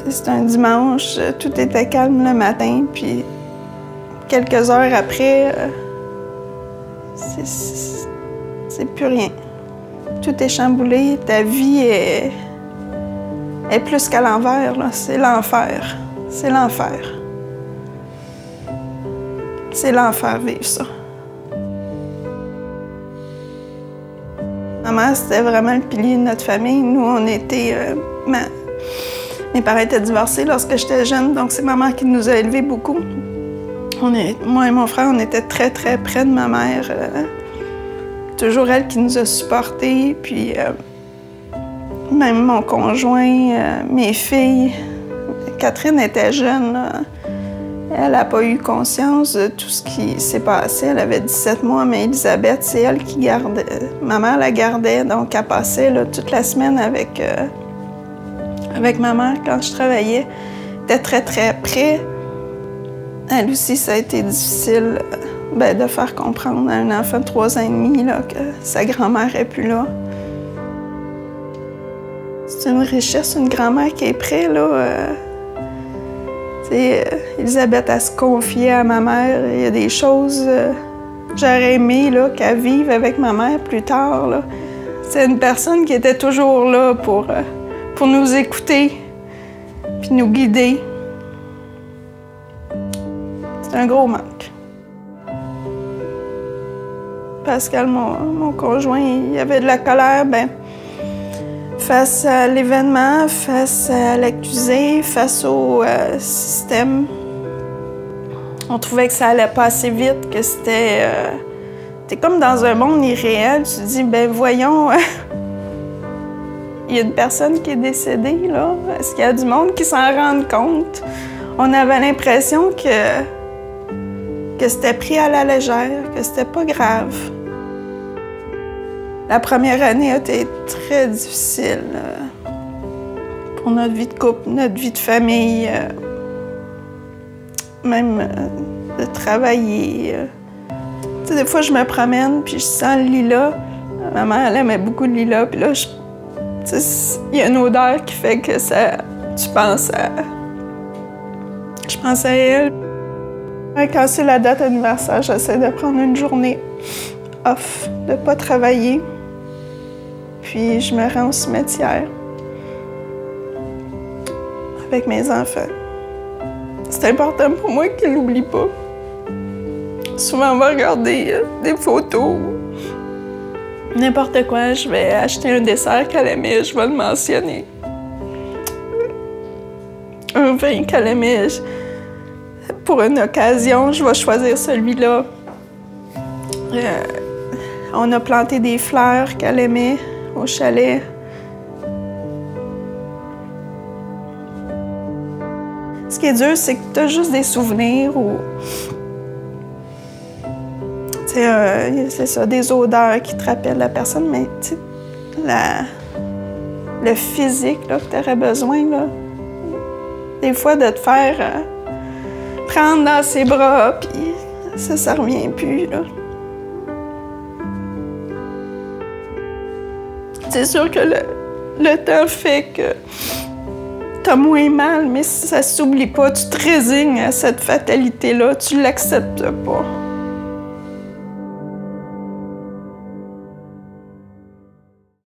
C'est un dimanche, tout était calme le matin, puis quelques heures après, c'est plus rien. Tout est chamboulé, ta vie est plus qu'à l'envers, là. C'est l'enfer. C'est l'enfer. C'est l'enfer vivre ça. Ma mère, c'était vraiment le pilier de notre famille. Nous, on était... Mes parents étaient divorcés lorsque j'étais jeune, donc c'est ma mère qui nous a élevés beaucoup. Moi et mon frère, on était très, très près de ma mère. Toujours elle qui nous a supportés, puis même mon conjoint, mes filles. Catherine était jeune, là. Elle n'a pas eu conscience de tout ce qui s'est passé. Elle avait 17 mois, mais Elisabeth, c'est elle qui gardait. Ma mère la gardait, donc elle passait là, toute la semaine avec ma mère quand je travaillais. Elle était très, très près. Elle aussi, ça a été difficile de faire comprendre à un enfant de 3 ans et demi là, que sa grand-mère n'est plus là. C'est une richesse, une grand-mère qui est près, là. Elisabeth, elle se confiait à ma mère. Il y a des choses j'aurais aimé qu'elle vive avec ma mère plus tard. C'est une personne qui était toujours là pour nous écouter puis nous guider. C'est un gros manque. Pascal, mon conjoint, il y avait de la colère, face à l'événement, face à l'accusé, face au système. On trouvait que ça allait pas assez vite, que c'était... T'es comme dans un monde irréel. Tu te dis, voyons, il y a une personne qui est décédée, là. Est-ce qu'il y a du monde qui s'en rende compte? On avait l'impression que c'était pris à la légère, que c'était pas grave. La première année a été très difficile pour notre vie de couple, notre vie de famille, même de travailler. Tu sais, des fois, je me promène puis je sens le lilas. Ma mère, elle aimait beaucoup le lilas. Puis là, il y a une odeur qui fait que ça... Tu penses à... Je pense à elle. Quand c'est la date anniversaire, j'essaie de prendre une journée off, de ne pas travailler. Puis je me rends au cimetière avec mes enfants. C'est important pour moi qu'ils l'oublient pas. Souvent, on va regarder des photos, n'importe quoi. Je vais acheter un dessert qu'elle aimait, je vais le mentionner. Un vin qu'elle aimait, pour une occasion, je vais choisir celui-là. On a planté des fleurs qu'elle aimait au chalet. Ce qui est dur, c'est que tu as juste des souvenirs ou... c'est ça, des odeurs qui te rappellent la personne, mais le physique là, que tu aurais besoin, là, des fois, de te faire prendre dans ses bras, puis ça revient plus, là. C'est sûr que le temps fait que t'as moins mal, mais si ça s'oublie pas, tu te résignes à cette fatalité-là, tu l'acceptes pas.